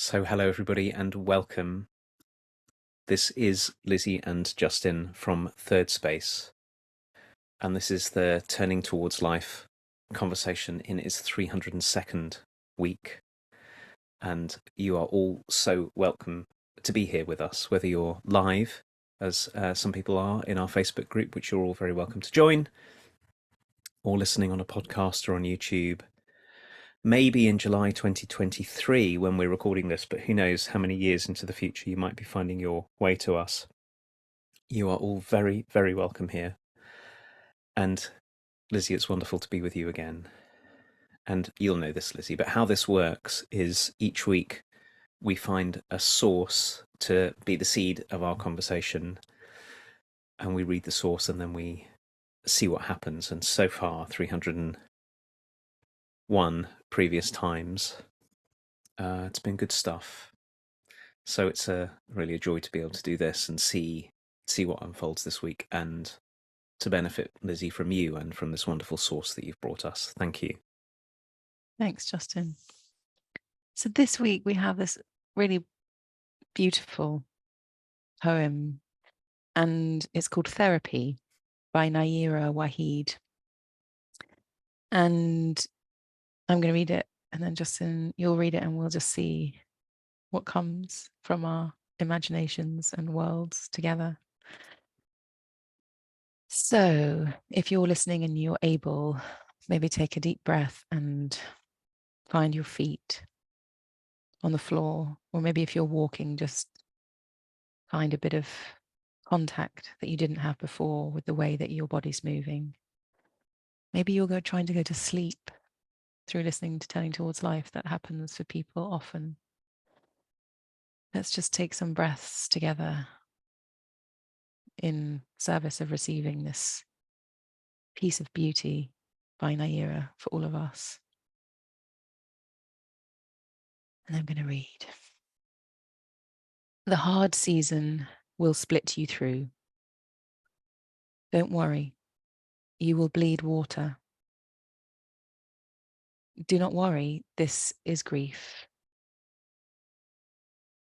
So hello everybody and welcome. This is Lizzie and Justin from Thirdspace, and this is the Turning Towards Life conversation in its 302nd week. And you are all so welcome to be here with us, whether you're live, as some people are in our Facebook group, which you're all very welcome to join, or listening on a podcast or on YouTube. Maybe in July 2023 when we're recording this, but who knows how many years into the future you might be finding your way to us. You are all very, very welcome here. And Lizzie, it's wonderful to be with you again. And you'll know this, Lizzie, but how this works is each week we find a source to be the seed of our conversation, and we read the source and then we see what happens. And so far, 301 previous times, it's been good stuff. So it's really a joy to be able to do this and see what unfolds this week, and to benefit, Lizzie, from you and from this wonderful source that you've brought us. Thank you. Thanks, Justin. So this week we have this really beautiful poem, and it's called Therapy by Nayyirah Waheed. And I'm going to read it, and then Justin, you'll read it, and we'll just see what comes from our imaginations and worlds together. So if you're listening and you're able, maybe take a deep breath and find your feet on the floor, or maybe if you're walking, just find a bit of contact that you didn't have before with the way that your body's moving. Maybe you're trying to go to sleep through listening to Turning Towards Life. That happens for people often. Let's just take some breaths together in service of receiving this piece of beauty by Nayyirah for all of us. And I'm going to read. The hard season will split you through. Don't worry, you will bleed water. Do not worry, this is grief.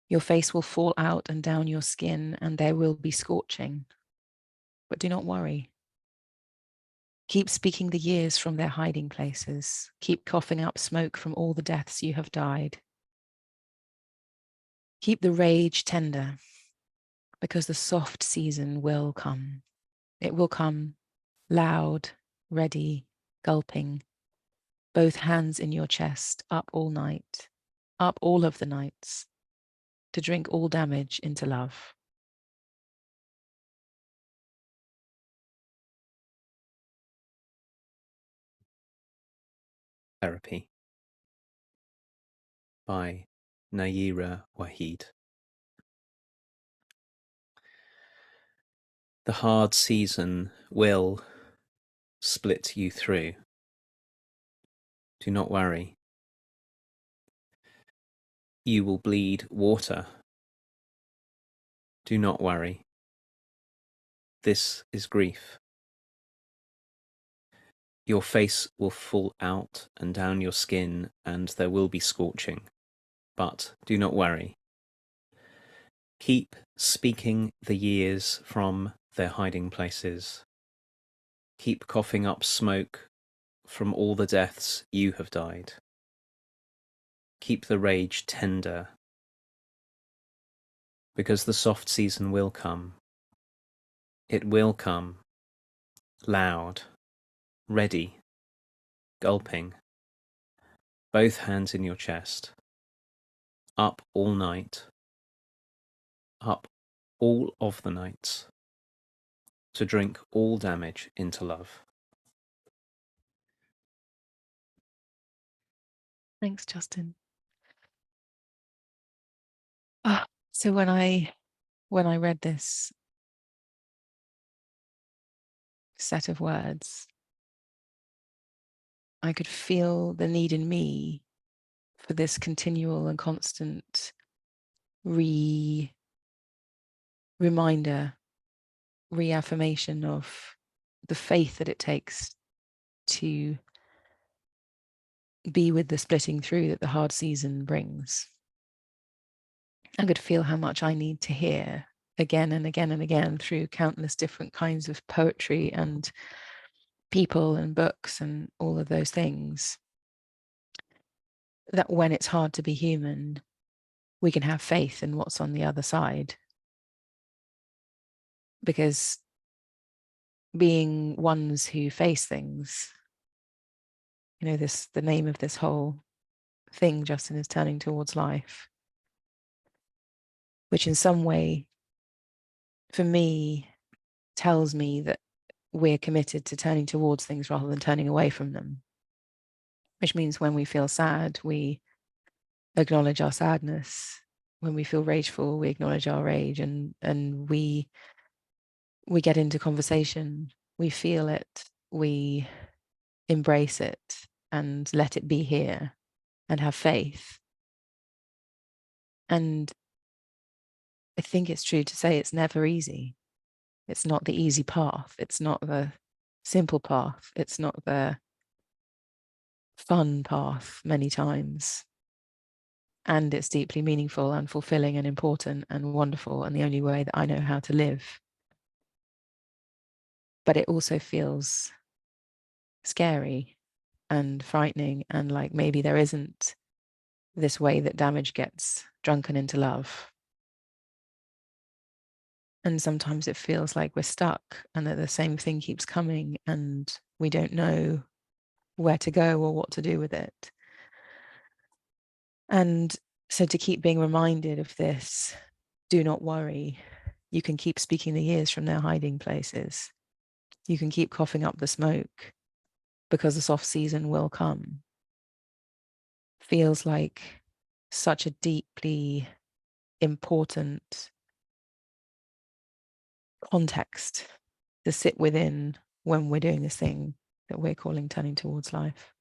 Your face will fall out and down your skin, and there will be scorching. But do not worry. Keep speaking the years from their hiding places. Keep coughing up smoke from all the deaths you have died. Keep the rage tender, because the soft season will come. It will come loud, ready, gulping, both hands in your chest, up all night, up all of the nights, to drink all damage into love. Therapy by Nayyirah Waheed. The hard season will split you through. Do not worry. You will bleed water. Do not worry. This is grief. Your face will fall out and down your skin, and there will be scorching. But do not worry. Keep speaking the years from their hiding places. Keep coughing up smoke from all the deaths you have died. Keep the rage tender, because the soft season will come. It will come, loud, ready, gulping, both hands in your chest, up all night, up all of the nights, to drink all damage into love. Thanks, Justin. So when I read this set of words, I could feel the need in me for this continual and constant reminder, reaffirmation of the faith that it takes to be with the splitting through that the hard season brings. I could feel how much I need to hear again and again and again through countless different kinds of poetry and people and books and all of those things, that when it's hard to be human, we can have faith in what's on the other side. Because being ones who face things, the name of this whole thing, Justin, is turning towards life, which in some way, for me, tells me that we're committed to turning towards things rather than turning away from them. Which means when we feel sad, we acknowledge our sadness. When we feel rageful, we acknowledge our rage, and we get into conversation, we feel it, we embrace it and let it be here and have faith. And I think it's true to say it's never easy. It's not the easy path. It's not the simple path. It's not the fun path many times. And it's deeply meaningful and fulfilling and important and wonderful, and the only way that I know how to live. But it also feels scary and frightening, and like maybe there isn't this way that damage gets drunken into love. And sometimes it feels like we're stuck and that the same thing keeps coming and we don't know where to go or what to do with it. And so to keep being reminded of this, do not worry. You can keep speaking the years from their hiding places. You can keep coughing up the smoke because the soft season will come. Feels like such a deeply important context to sit within when we're doing this thing that we're calling turning towards life.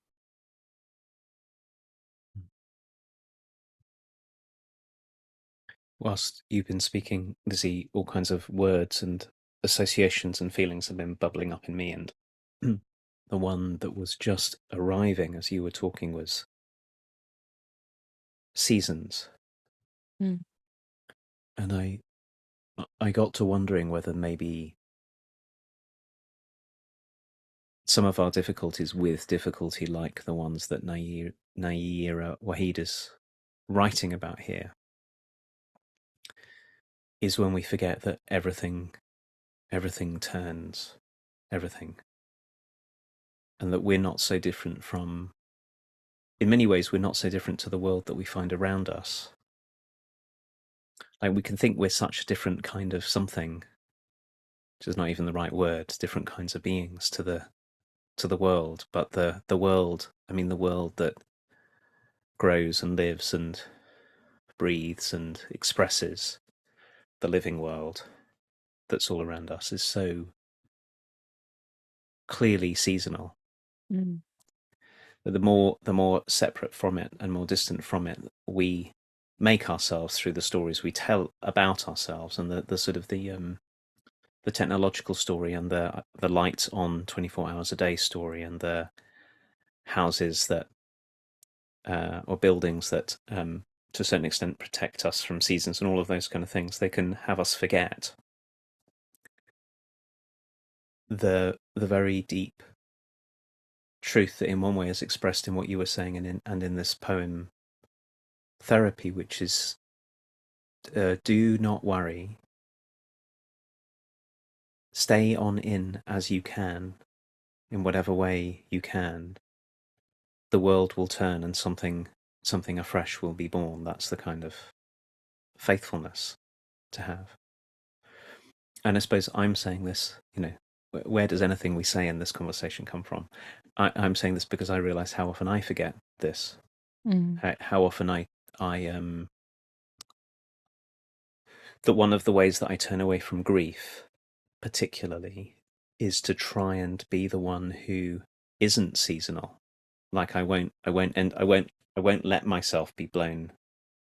Whilst you've been speaking, Lizzie, all kinds of words and associations and feelings have been bubbling up in me, and the one that was just arriving as you were talking was seasons. Mm. And I got to wondering whether maybe some of our difficulties with difficulty, like the ones that Nayyirah Waheed is writing about here, is when we forget that everything turns everything, and that we're not so different from, in many ways, we're not so different to the world that we find around us. Like, we can think we're such a different kind of something, which is not even the right word, different kinds of beings to the world, but the world, I mean the world that grows and lives and breathes and expresses, the living world that's all around us, is so clearly seasonal. Mm. But the more separate from it and more distant from it we make ourselves through the stories we tell about ourselves, and the sort of the technological story, and the lights on 24 hours a day story, and the houses that or buildings that to a certain extent protect us from seasons and all of those kind of things, they can have us forget the very deep truth that in one way is expressed in what you were saying and in this poem Therapy, which is do not worry, stay on in as you can, in whatever way you can. The world will turn and something afresh will be born. That's the kind of faithfulness to have. And I suppose I'm saying this, where does anything we say in this conversation come from? I'm saying this because I realize how often I forget this. Mm. How often I that one of the ways that I turn away from grief, particularly, is to try and be the one who isn't seasonal. Like I won't let myself be blown.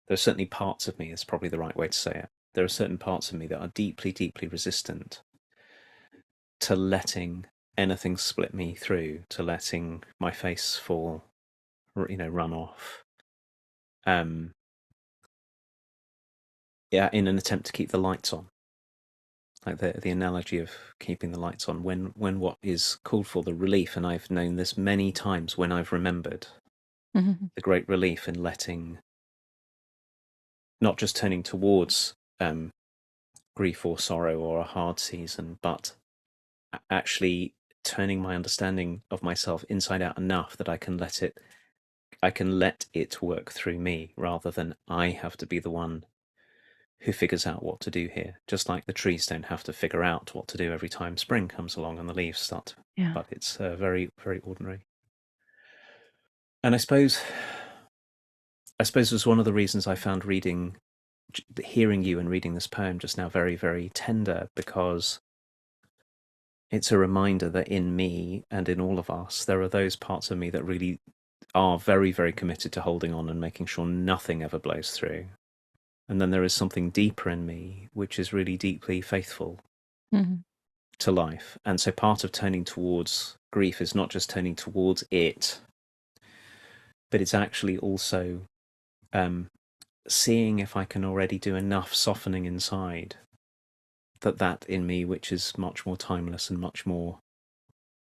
There are certainly parts of me, is probably the right way to say it. There are certain parts of me that are deeply, deeply resistant to letting anything split me through, to letting my face fall, run off. yeah, in an attempt to keep the lights on. Like the analogy of keeping the lights on when what is called for, the relief, and I've known this many times when I've remembered Mm-hmm. the great relief in letting, not just turning towards grief or sorrow or a hard season, but actually turning my understanding of myself inside out enough that I can let it work through me rather than I have to be the one who figures out what to do here. Just like the trees don't have to figure out what to do every time spring comes along and the leaves start, Yeah. but it's very, very ordinary. And I suppose it was one of the reasons I found hearing you and reading this poem just now very, very tender, because it's a reminder that in me and in all of us, there are those parts of me that really are very, very committed to holding on and making sure nothing ever blows through. And then there is something deeper in me, which is really deeply faithful Mm-hmm. to life. And so part of turning towards grief is not just turning towards it, but it's actually also um, seeing if I can already do enough softening inside that in me, which is much more timeless and much more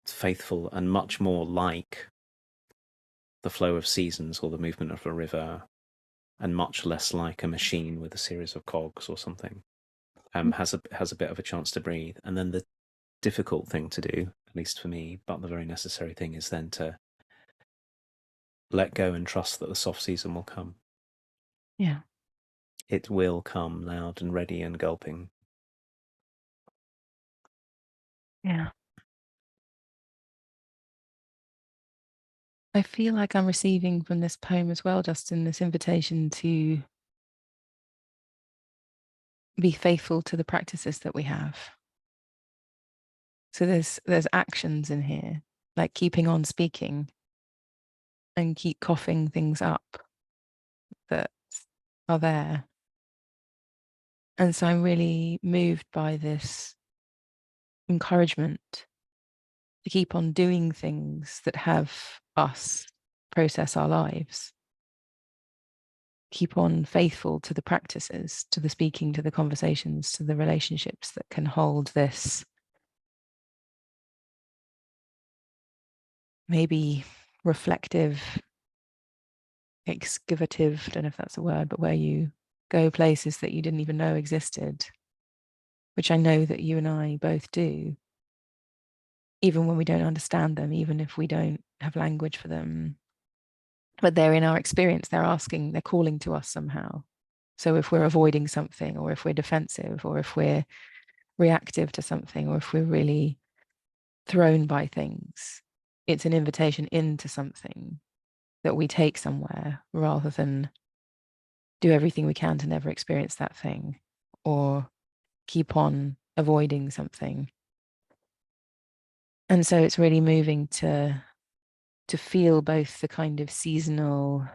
faithful and much more like the flow of seasons or the movement of a river, and much less like a machine with a series of cogs or something, has a bit of a chance to breathe. And then the difficult thing to do, at least for me, but the very necessary thing, is then to let go and trust that the soft season will come. Yeah. It will come loud and ready and gulping. Yeah. I feel like I'm receiving from this poem as well, Justin, this invitation to be faithful to the practices that we have. So there's actions in here, like keeping on speaking and keep coughing things up that are there. And so I'm really moved by this encouragement to keep on doing things that have us process our lives. Keep on faithful to the practices, to the speaking, to the conversations, to the relationships that can hold this maybe reflective, excavative, I don't know if that's a word, but where you go places that you didn't even know existed, which I know that you and I both do, even when we don't understand them, even if we don't have language for them. But they're in our experience, they're calling to us somehow. So if we're avoiding something, or if we're defensive, or if we're reactive to something, or if we're really thrown by things, it's an invitation into something that we take somewhere rather than do everything we can to never experience that thing or keep on avoiding something. And so it's really moving to feel both the kind of seasonal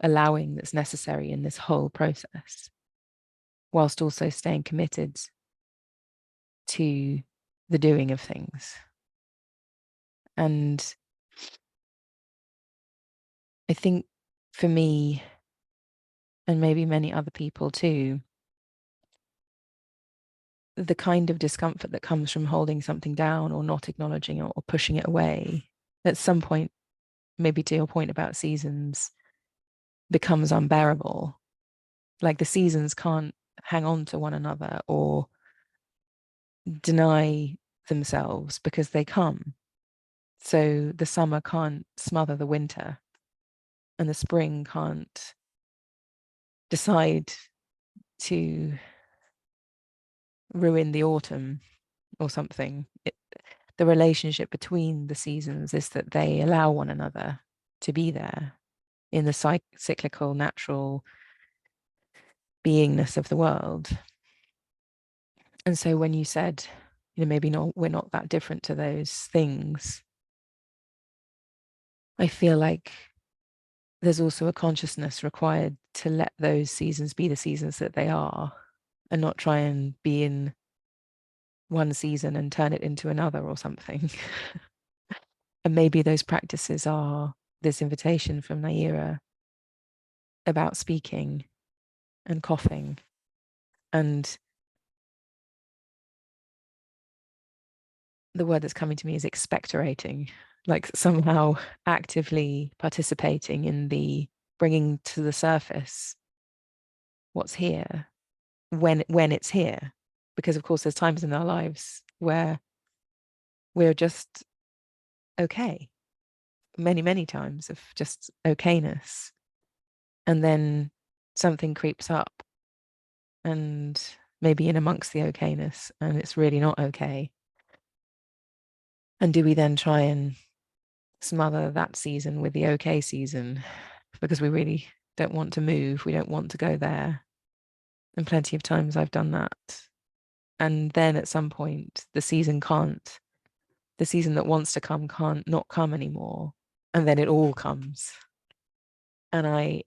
allowing that's necessary in this whole process, whilst also staying committed to the doing of things. And I think for me, and maybe many other people too, the kind of discomfort that comes from holding something down or not acknowledging it or pushing it away, at some point, maybe to your point about seasons, becomes unbearable. Like the seasons can't hang on to one another or deny themselves because they come. So the summer can't smother the winter, and the spring can't decide to ruin the autumn or something. The relationship between the seasons is that they allow one another to be there in the cyclical, natural beingness of the world. And so when you said, maybe not, we're not that different to those things, I feel like there's also a consciousness required to let those seasons be the seasons that they are, and not try and be in one season and turn it into another or something. And maybe those practices are this invitation from Naira about speaking and coughing And the word that's coming to me is expectorating, like somehow actively participating in the bringing to the surface what's here when it's here. Because of course there's times in our lives where we're just okay, many times of just okayness, and then something creeps up and maybe in amongst the okayness and it's really not okay. And do we then try and smother that season with the okay season because we really don't want to move, we don't want to go there? And plenty of times I've done that. And then at some point the season that wants to come can't not come anymore, and then it all comes. And I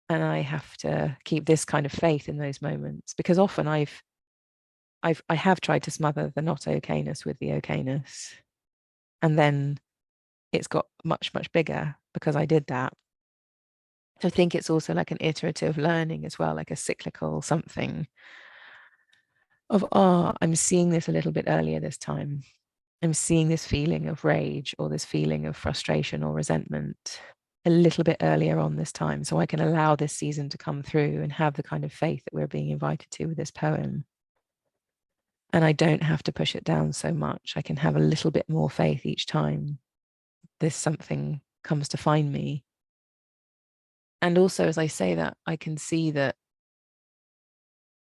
have to keep this kind of faith in those moments, because often I have tried to smother the not okayness with the okayness, and then it's got much bigger because I did that. So I think it's also like an iterative learning as well, like a cyclical something of, I'm seeing this a little bit earlier this time. I'm seeing this feeling of rage or this feeling of frustration or resentment a little bit earlier on this time, so I can allow this season to come through and have the kind of faith that we're being invited to with this poem. And I don't have to push it down so much. I can have a little bit more faith each time this something comes to find me. And also, as I say that, I can see that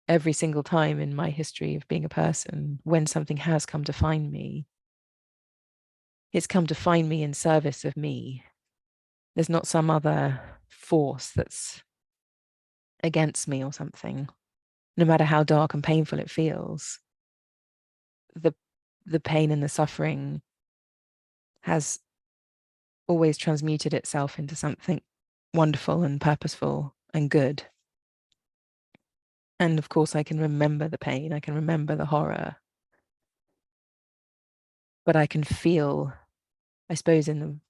every single time in my history of being a person, when something has come to find me, it's come to find me in service of me. There's not some other force that's against me or something. No matter how dark and painful it feels, the pain and the suffering has always transmuted itself into something wonderful and purposeful and good. And of course, I can remember the pain, I can remember the horror, but I can feel, I suppose, in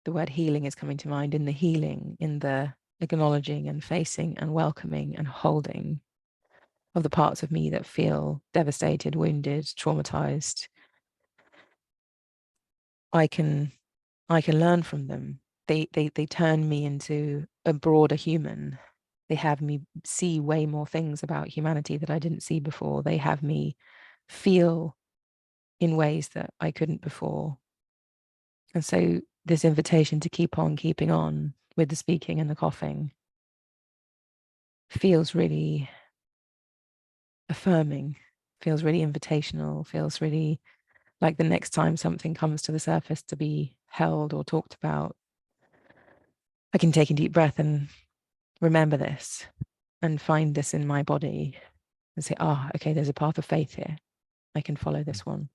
the word healing is coming to mind, in the healing, in the acknowledging and facing and welcoming and holding of the parts of me that feel devastated, wounded, traumatized. I can learn from them. They turn me into a broader human. They have me see way more things about humanity that I didn't see before. They have me feel in ways that I couldn't before. And so this invitation to keep on keeping on with the speaking and the coughing feels really affirming, feels really invitational, feels really like the next time something comes to the surface to be held or talked about, I can take a deep breath and remember this and find this in my body and say, okay, there's a path of faith here. I can follow this one.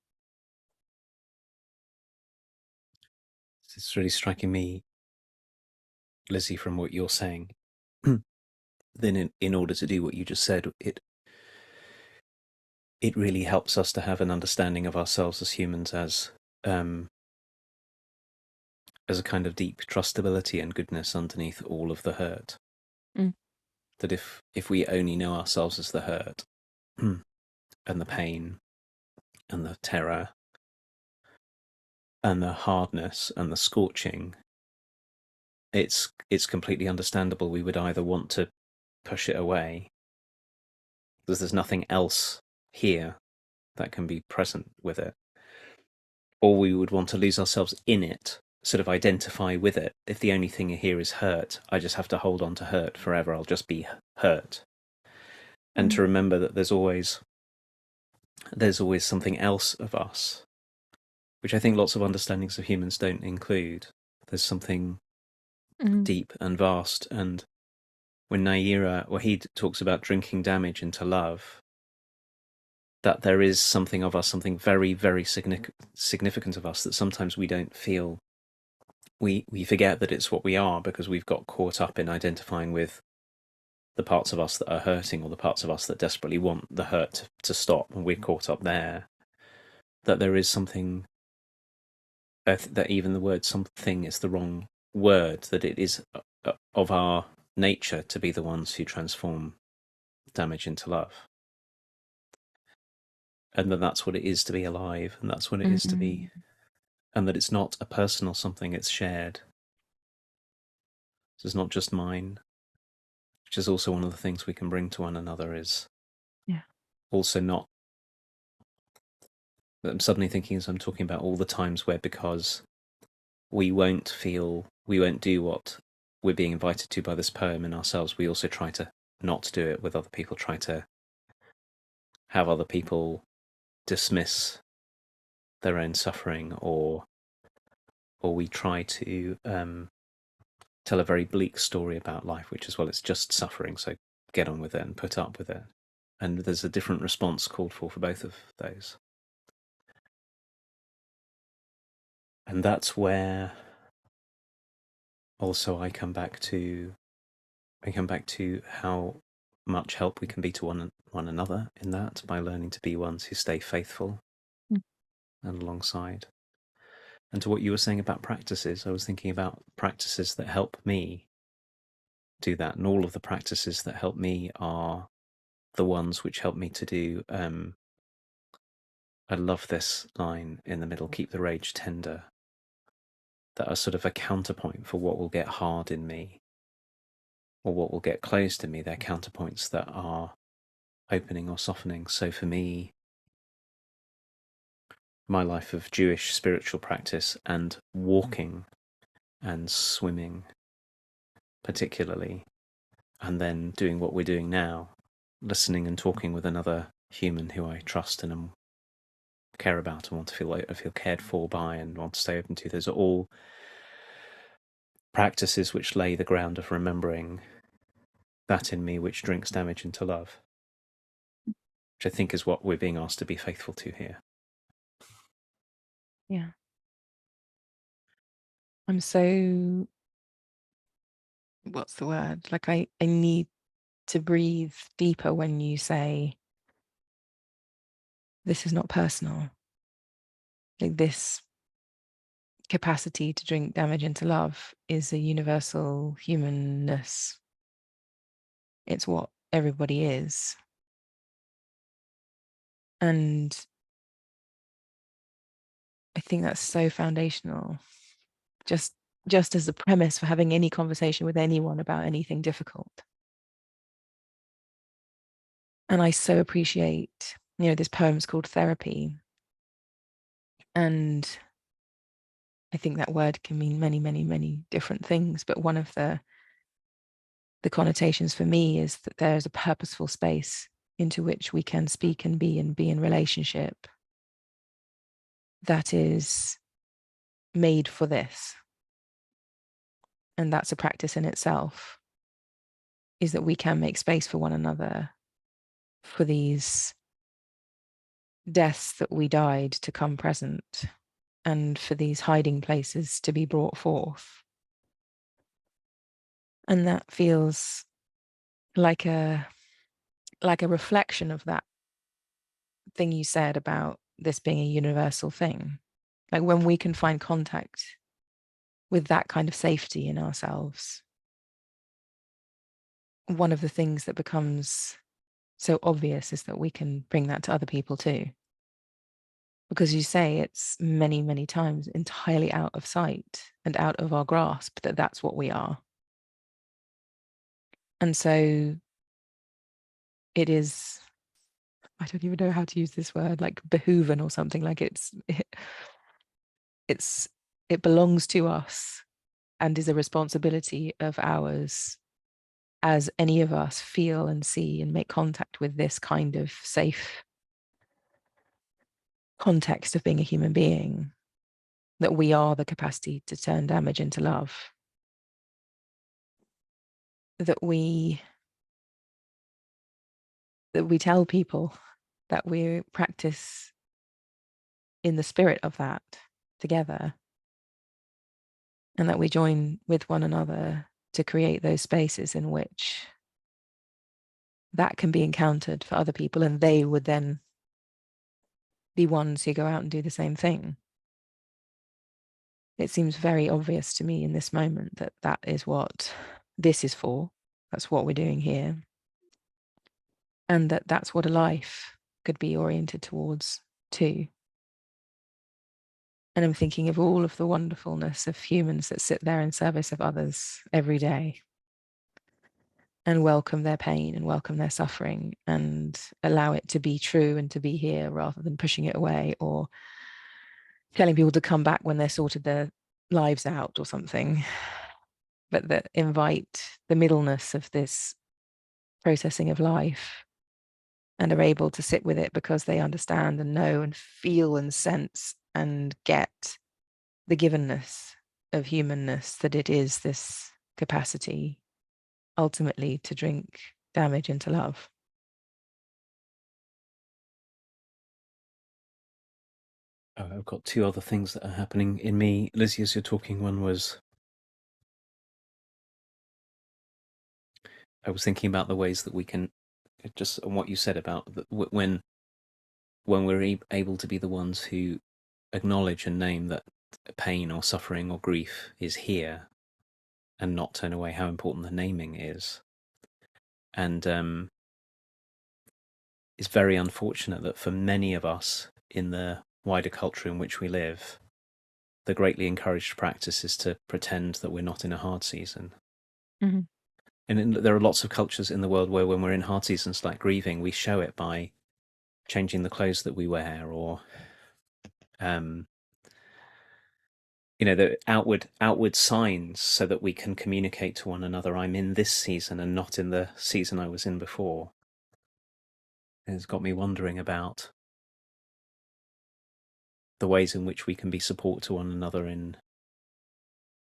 It's really striking me, Lizzie, from what you're saying. Then in order to do what you just said, it really helps us to have an understanding of ourselves as humans as a kind of deep trustability and goodness underneath all of the hurt. Mm. That if we only know ourselves as the hurt and the pain and the terror and the hardness and the scorching, it's completely understandable we would either want to push it away because there's nothing else here that can be present with it, or we would want to lose ourselves in it, sort of identify with it. If the only thing here is hurt, I just have to hold on to hurt forever. I'll just be hurt. And to remember that there's always something else of us, which I think lots of understandings of humans don't include. There's something deep and vast. And when Naira Wahid talks about drinking damage into love, that there is something of us, something very, very significant of us that sometimes we don't feel. We forget that it's what we are because we've got caught up in identifying with the parts of us that are hurting or the parts of us that desperately want the hurt to stop, and we're caught up there. That there is something, that even the word something is the wrong word, that it is of our nature to be the ones who transform damage into love. and that that's what it is to be alive, and that's what it is to be, and that it's not a personal something, it's shared. So it's not just mine, which is also one of the things we can bring to one another, is also not. I'm suddenly thinking, as I'm talking about all the times where, because we won't do what we're being invited to by this poem in ourselves, we also try to not do it with other people, try to have other people dismiss their own suffering, or we try to tell a very bleak story about life, which is, well, it's just suffering, so get on with it and put up with it. And there's a different response called for both of those. And that's where also I come back to how much help we can be to one another in that, by learning to be ones who stay faithful and alongside. And to what you were saying about practices, I was thinking about practices that help me do that, and all of the practices that help me are the ones which help me to do. I love this line in the middle: keep the rage tender. That are sort of a counterpoint for what will get hard in me, or what will get closed in me. They're counterpoints that are opening or softening. So for me, my life of Jewish spiritual practice and walking and swimming particularly, and then doing what we're doing now, listening and talking with another human who I trust and care about and want to feel cared for by and want to stay open to. Those are all practices which lay the ground of remembering that in me which drinks damage into love, which I think is what we're being asked to be faithful to here. Yeah. I'm so, what's the word? Like I need to breathe deeper when you say, this is not personal. Like, this capacity to drink damage into love is a universal humanness. It's what everybody is. And I think that's so foundational. Just as the premise for having any conversation with anyone about anything difficult. And I so appreciate, this poem's called Therapy. And I think that word can mean many, many, many different things. But one of the connotations for me is that there's a purposeful space into which we can speak and be in relationship that is made for this. And that's a practice in itself, is that we can make space for one another, for these deaths that we died to come present, and for these hiding places to be brought forth. And that feels like a reflection of that thing you said about this being a universal thing. Like, when we can find contact with that kind of safety in ourselves, one of the things that becomes so obvious is that we can bring that to other people too. Because you say it's many, many times entirely out of sight and out of our grasp that that's what we are. And so it is, I don't even know how to use this word, like behooven or something, like it belongs to us and is a responsibility of ours, as any of us feel and see and make contact with this kind of safe context of being a human being, that we are the capacity to turn damage into love, that we tell people that we practice in the spirit of that together, and that we join with one another to create those spaces in which that can be encountered for other people, and they would then be ones who go out and do the same thing. It seems very obvious to me in this moment that that is what this is for. That's what we're doing here. And that's what a life could be oriented towards too. And I'm thinking of all of the wonderfulness of humans that sit there in service of others every day and welcome their pain and welcome their suffering and allow it to be true and to be here rather than pushing it away or telling people to come back when they're sorted their lives out or something, but that invite the middleness of this processing of life and are able to sit with it because they understand and know and feel and sense and get the givenness of humanness, that it is this capacity ultimately to drink damage into love. Oh, I've got two other things that are happening in me, Lizzie, as you're talking. One was I was thinking about the ways that we can, just on what you said about when we're able to be the ones who acknowledge and name that pain or suffering or grief is here, and not turn away, how important the naming is. And it's very unfortunate that for many of us in the wider culture in which we live, the greatly encouraged practice is to pretend that we're not in a hard season. Mm-hmm. And there are lots of cultures in the world where when we're in hard seasons like grieving, we show it by changing the clothes that we wear, or the outward signs, so that we can communicate to one another, I'm in this season and not in the season I was in before. And it's got me wondering about the ways in which we can be support to one another in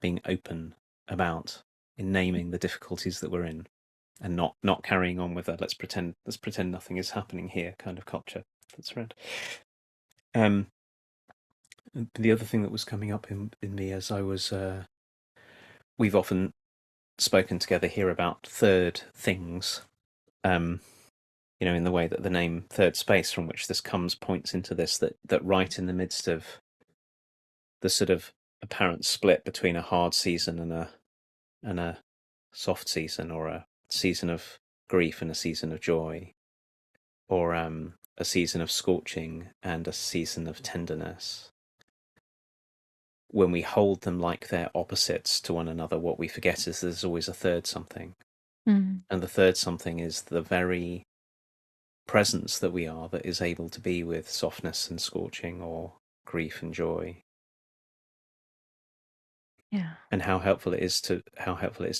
being open about, in naming the difficulties that we're in, and not carrying on with a let's pretend nothing is happening here kind of culture that's around. The other thing that was coming up in me as I was we've often spoken together here about third things, in the way that the name Thirdspace, from which this comes, points into this, that right in the midst of the sort of apparent split between a hard season and a soft season, or a season of grief and a season of joy, or a season of scorching and a season of tenderness. When we hold them like they're opposites to one another, what we forget is there's always a third something. Mm. And the third something is the very presence that we are, that is able to be with softness and scorching, or grief and joy. Yeah. And how helpful it is to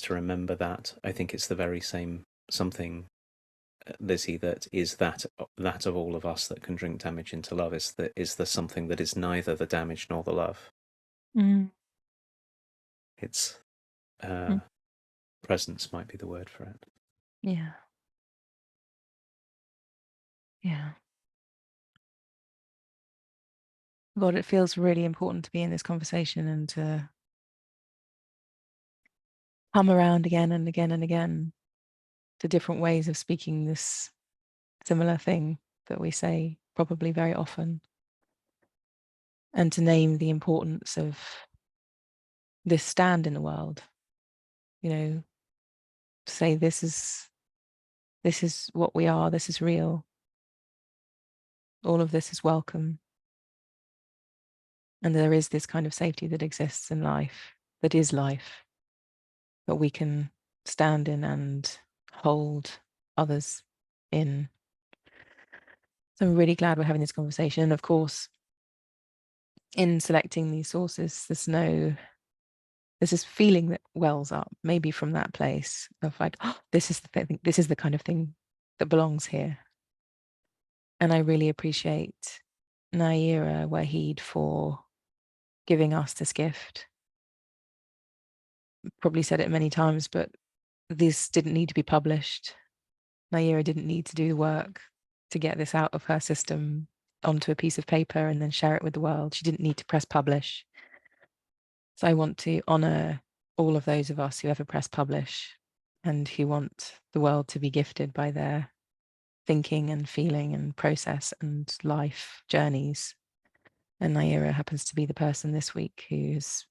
remember that. I think it's the very same something, Lizzie, that is that of all of us that can drink damage into love, is the something that is neither the damage nor the love. Mm. It's Mm. presence might be the word for it. Yeah. Yeah. God, it feels really important to be in this conversation and to come around again and again and again to different ways of speaking this similar thing that we say probably very often, and to name the importance of this stand in the world, to say this is what we are, this is real, all of this is welcome, and there is this kind of safety that exists in life, that is life, that we can stand in and hold others in. So I'm really glad we're having this conversation. And of course, in selecting these sources, there's this feeling that wells up, maybe from that place of like, oh, this is the thing, this is the kind of thing that belongs here. And I really appreciate Naira Waheed for giving us this gift. Probably said it many times, but this didn't need to be published. Naira didn't need to do the work to get this out of her system onto a piece of paper and then share it with the world. She didn't need to press publish. So I want to honor all of those of us who ever press publish and who want the world to be gifted by their thinking and feeling and process and life journeys. And Naira happens to be the person this week who's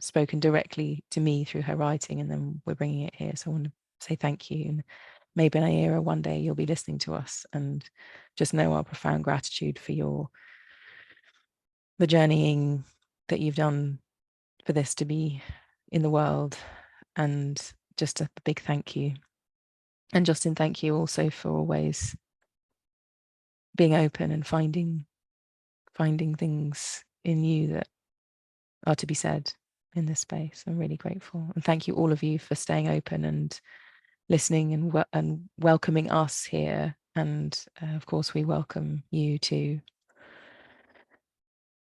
spoken directly to me through her writing, and then we're bringing it here. So I want to say thank you and maybe in a era one day you'll be listening to us, and just know our profound gratitude for the journeying that you've done for this to be in the world. And just a big thank you. And Justin, thank you also for always being open and finding things in you that are to be said in this space. I'm really grateful. And thank you all of you for staying open and listening and welcoming us here. And of course, we welcome you too.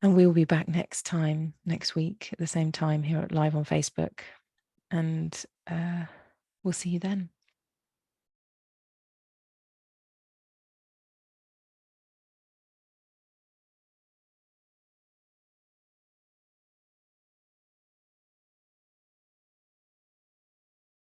And we'll be back next week at the same time here at live on Facebook. And we'll see you then.